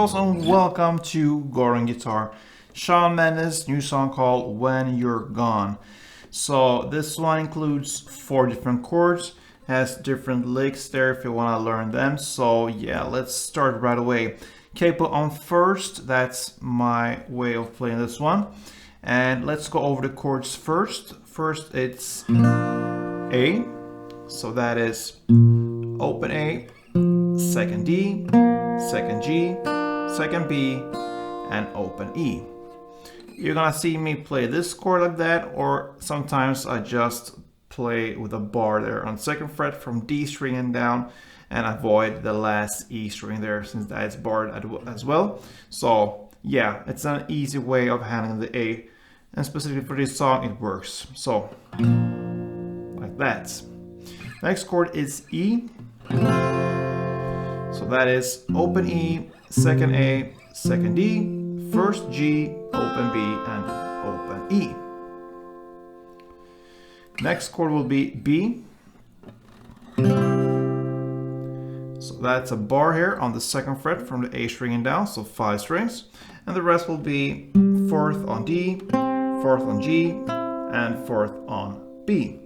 girls, and welcome to Goring Guitar. Shawn Mendes, new song called When You're Gone. So this one includes 4 different chords, has different licks there if you want to learn them. So yeah, let's start right away. Capo on first, that's my way of playing this one. And let's go over the chords first. First it's A, so that is open A, second D, second G, second B, and open E. You're gonna see me play this chord like that, or sometimes I just play with a bar there on second fret from D string and down, and avoid the last E string there since that is barred as well. So yeah, it's an easy way of handling the A, and specifically for this song it works. So like that. Next chord is E. So that is open E, second A, second D, first G, open B, and open E. Next chord will be B. So that's a bar here on the second fret from the A string and down, so 5 strings. And the rest will be 4th on D, 4th on G, and 4th on B.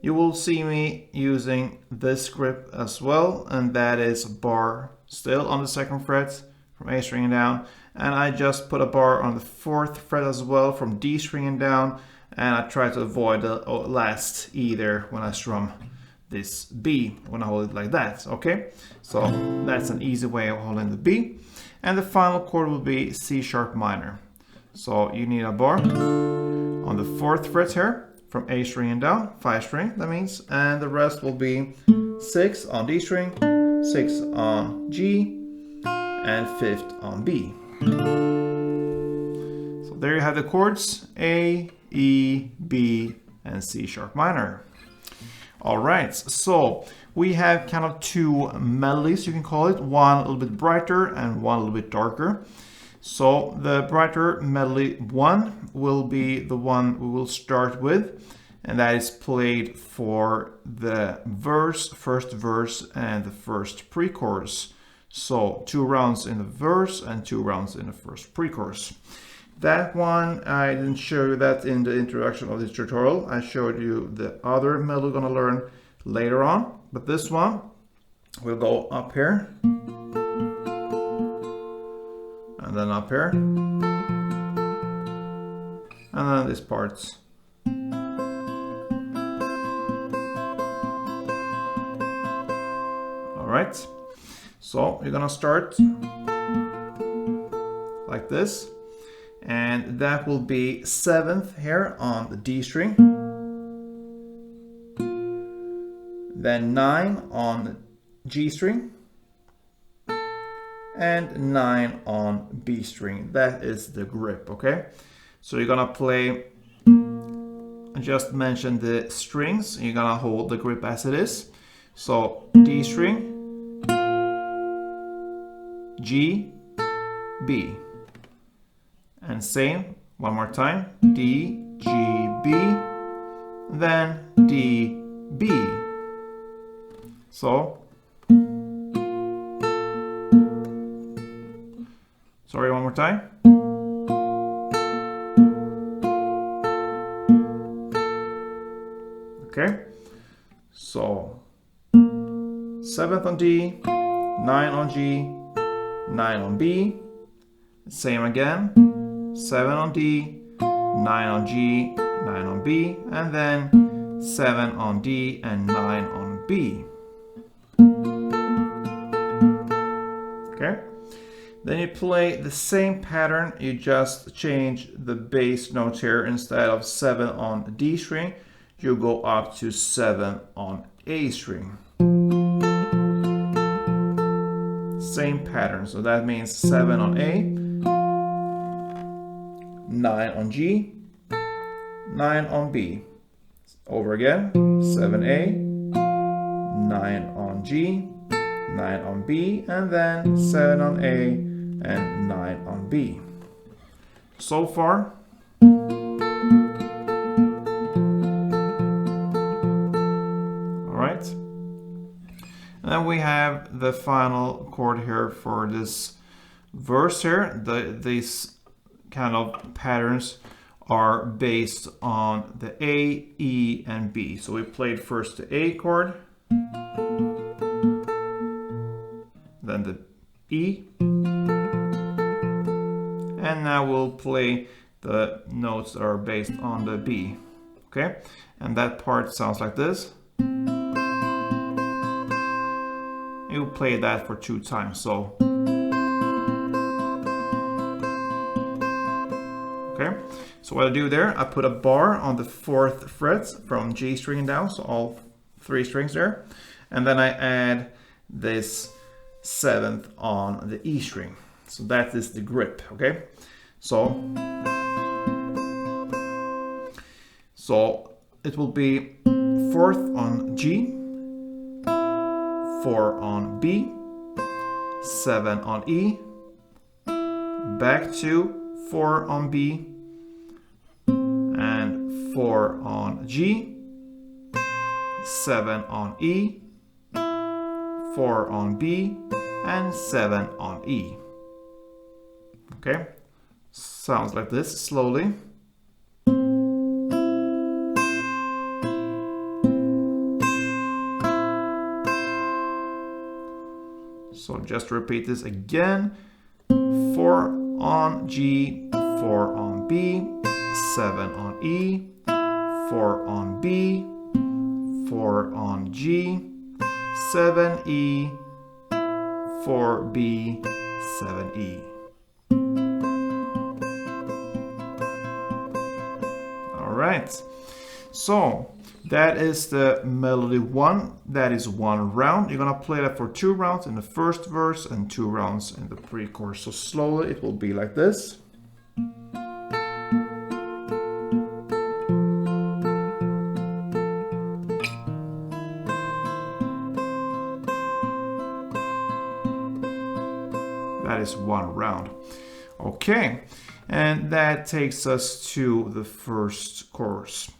You will see me using this grip as well, and that is a bar still on the second fret from A string and down, and I just put a bar on the 4th fret as well from D string and down, and I try to avoid the last E there when I strum this B, when I hold it like that. Okay, so that's an easy way of holding the B. And the final chord will be C sharp minor. So you need a bar on the 4th fret here from A string and down, 5 string that means, and the rest will be 6 on D string, 6 on G, and 5th on B. So there you have the chords A, E, B, and C sharp minor. Alright, so we have kind of 2 melodies, you can call it, one a little bit brighter and one a little bit darker. So the brighter melody 1 will be the one we will start with, and that is played for the verse, first verse, and the first pre-chorus. So 2 rounds in the verse and 2 rounds in the first pre-chorus. That one, I didn't show you that in the introduction of this tutorial. I showed you the other melody we're gonna learn later on, but this one will go up here, and then up here, and then this part. Alright, so you're gonna start like this, and that will be 7th here on the D string, then 9 on the G string, and 9 on B string. That is the grip, okay? So you're gonna play, I just mentioned the strings, you're gonna hold the grip as it is. So D string, G, B. And same, one more time, D, G, B, then D, B. So, sorry, one more time. Okay, so 7th on D, 9 on G, 9 on B, same again, 7 on D, 9 on G, 9 on B, and then 7 on D and 9 on B. Okay, then you play the same pattern, you just change the bass notes here. Instead of 7 on D string, you go up to 7 on A string. Same pattern, so that means 7 on A, 9 on G, 9 on B. Over again, 7A, 9 on G, 9 on B, and then 7 on A and 9 on B. So far. Alright. And then we have the final chord here for this verse here, these kind of patterns are based on the A, E, and B. So we played first the A chord, then the E, and now we'll play the notes that are based on the B. Okay, and that part sounds like this. You play that for 2 times, so okay. So what I do there, I put a bar on the 4th fret from G string down, so all 3 strings there, and then I add this 7th on the E string. So that is the grip, okay? So it will be 4th on G, 4 on B, 7 on E, back to 4 on B, and 4 on G, 7 on E, 4 on B, and 7 on E. Okay, sounds like this slowly. So just repeat this again. 4 on G, 4 on B, 7 on E, 4 on B, 4 on G, 7 E, 4 B, 7 E. All right. So that is the melody 1. That is 1 round. You're gonna play that for 2 rounds in the first verse and 2 rounds in the pre-chorus. So slowly it will be like this. That is 1 round. Okay, and that takes us to the first chorus.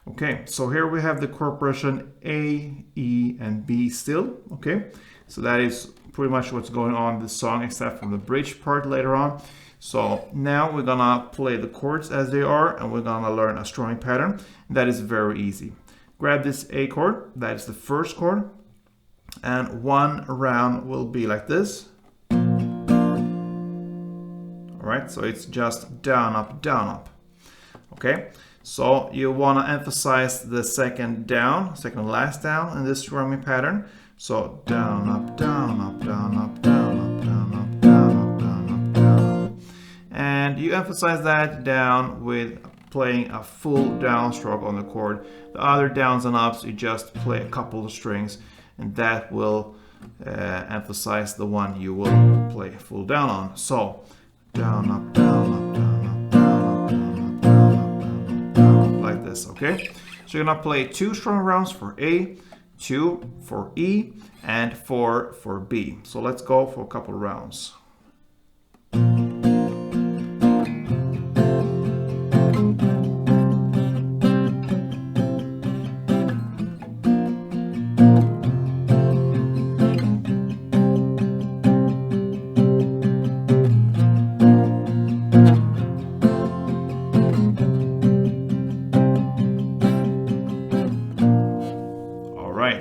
Okay, so here we have the chord progression A, E, and B still. Okay, so that is pretty much what's going on in the song, except for the bridge part later on. So now we're gonna play the chords as they are, and we're gonna learn a strumming pattern. That is very easy. Grab this A chord, that is the first chord, and 1 round will be like this. All right, so it's just down, up, down, up. Okay. So you want to emphasize the second last down in this strumming pattern. So down, up, down, up, down, up, down, up, down, up, down, up, down, up, down. And you emphasize that down with playing a full downstroke on the chord. The other downs and ups, you just play a couple of strings, and that will emphasize the one you will play full down on. So down, up, down, up, down. Like this, okay? So you're gonna play 2 strum rounds for A, 2 for E, and 4 for B. So let's go for a couple of rounds.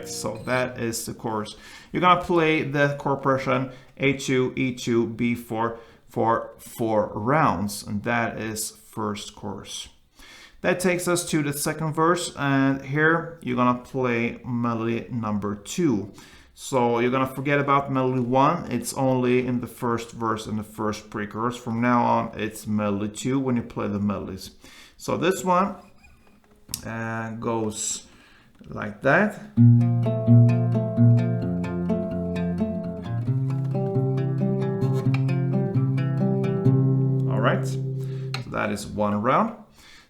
So that is the chorus. You're gonna play the chord progression A2, E2, B4 for 4 rounds, and that is first chorus. That takes us to the second verse, and here you're gonna play melody number 2. So you're gonna forget about melody 1. It's only in the first verse and the first pre-chorus. From now on, it's melody 2 when you play the melodies. So this one goes like that. All right, so that is 1 round.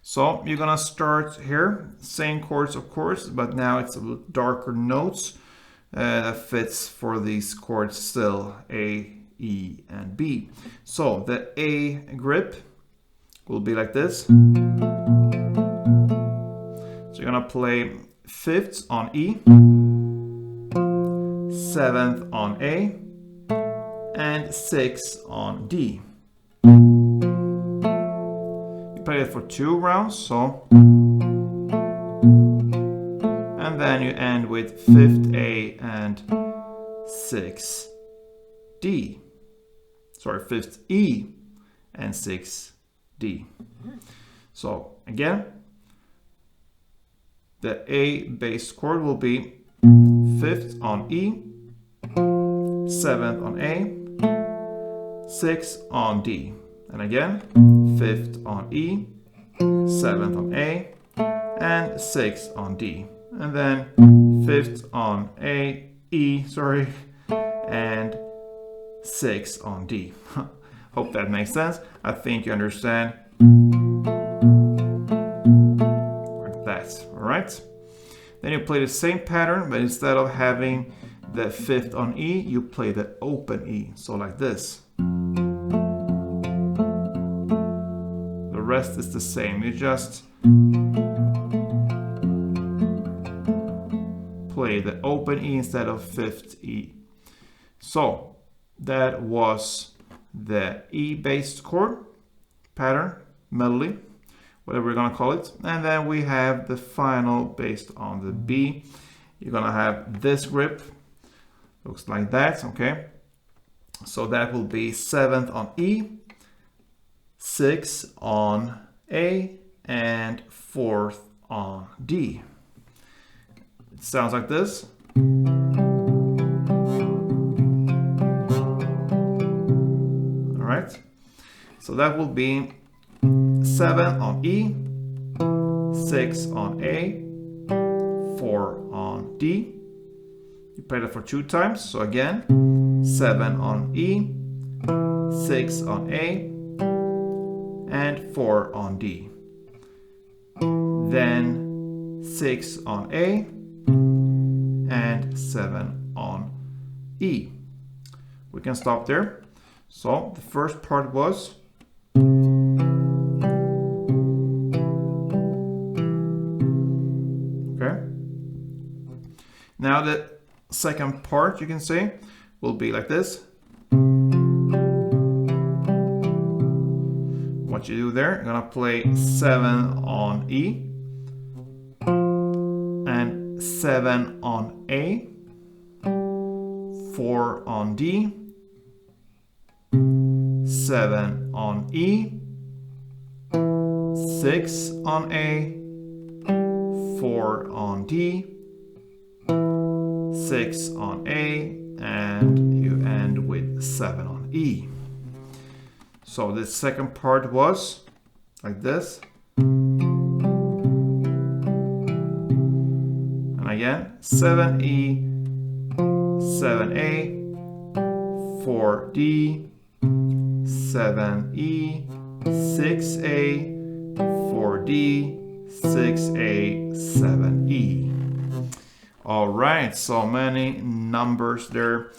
So you're gonna start here, same chords of course, but now it's a little darker notes that fits for these chords still, A, E, and B. So the A grip will be like this. So you're gonna play 5th on E, 7th on A, and 6 on D. You play it for 2 rounds, so, and then you end with 5th A and 6th D. Sorry, 5th E and 6th D. So again, the A bass chord will be 5th on E, 7th on A, 6th on D. And again, 5th on E, 7th on A, and 6th on D. And then 5th on A, E, sorry, and 6th on D. Hope that makes sense. I think you understand. Like that, all right? Then you play the same pattern, but instead of having the 5th on E, you play the open E. So like this. The rest is the same. You just play the open E instead of 5th E. So that was the E-based chord pattern, melody, whatever we're gonna call it. And then we have the final based on the B. You're gonna have this grip, looks like that, okay? So that will be 7th on E, 6th on A, and 4th on D. It sounds like this. All right, so that will be 7 on E, 6 on A, 4 on D. You play that for 2 times. So again, 7 on E, 6 on A, and 4 on D. Then 6 on A, and 7 on E. We can stop there. So the first part was okay. Now the second part, you can say, will be like this. What you do there, you're gonna play 7 on E and 7 on A, 4 on D, 7 on E, 6 on A, 4 on D, 6 on A, and you end with 7 on E. So the second part was like this. And again, 7E, 7A, 4D, 7E, 6A, 4D, 6A, 7E. All right, so many numbers there.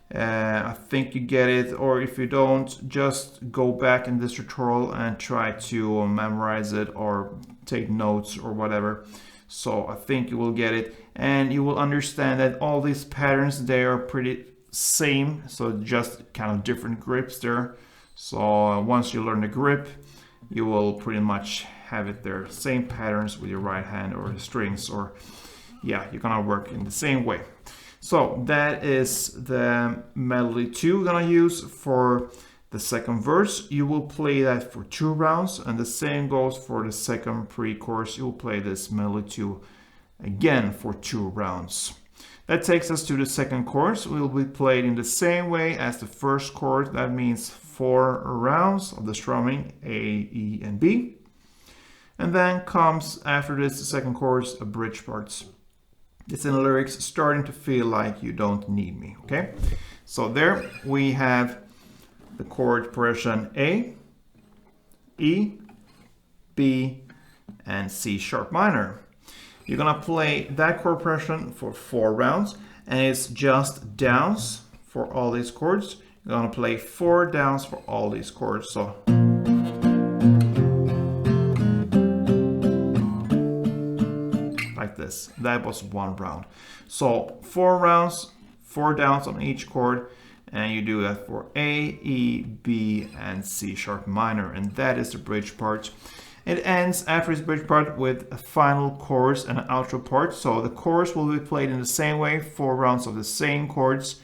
I think you get it, or if you don't, just go back in this tutorial and try to memorize it or take notes or whatever. So I think you will get it, and you will understand that all these patterns, they are pretty same, so just kind of different grips there. So once you learn the grip, you will pretty much have it there, same patterns with your right hand or the strings, or yeah, you're gonna work in the same way. So that is the melody 2 we're gonna use for the second verse. You will play that for 2 rounds, and the same goes for the second pre-chorus. You will play this melody 2 again for 2 rounds. That takes us to the second chorus. It will be played in the same way as the first chord. That means 4 rounds of the strumming, A, E, and B. And then comes after this, the second chorus, a bridge parts. It's in the lyrics, starting to feel like you don't need me, okay? So there we have the chord progression A, E, B, and C sharp minor. You're gonna play that chord progression for 4 rounds, and it's just downs for all these chords. You're gonna play 4 downs for all these chords, so like this. That was 1 round. So 4 rounds, 4 downs on each chord. And you do that for A, E, B, and C sharp minor. And that is the bridge part. It ends after this bridge part with a final chorus and an outro part. So the chorus will be played in the same way, 4 rounds of the same chords.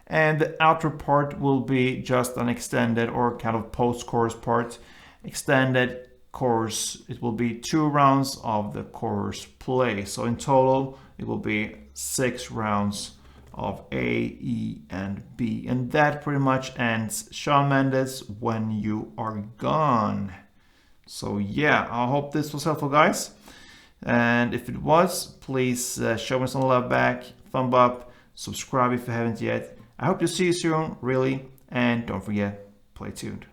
And the outro part will be just an extended or kind of post-chorus part. Extended chorus, it will be 2 rounds of the chorus play. So in total, it will be 6 rounds of A, E, and B. And that pretty much ends Shawn Mendes' When You Are Gone. So yeah, I hope this was helpful, guys. And if it was, please show me some love back, thumb up, subscribe if you haven't yet. I hope to see you soon, really. And don't forget, play tuned.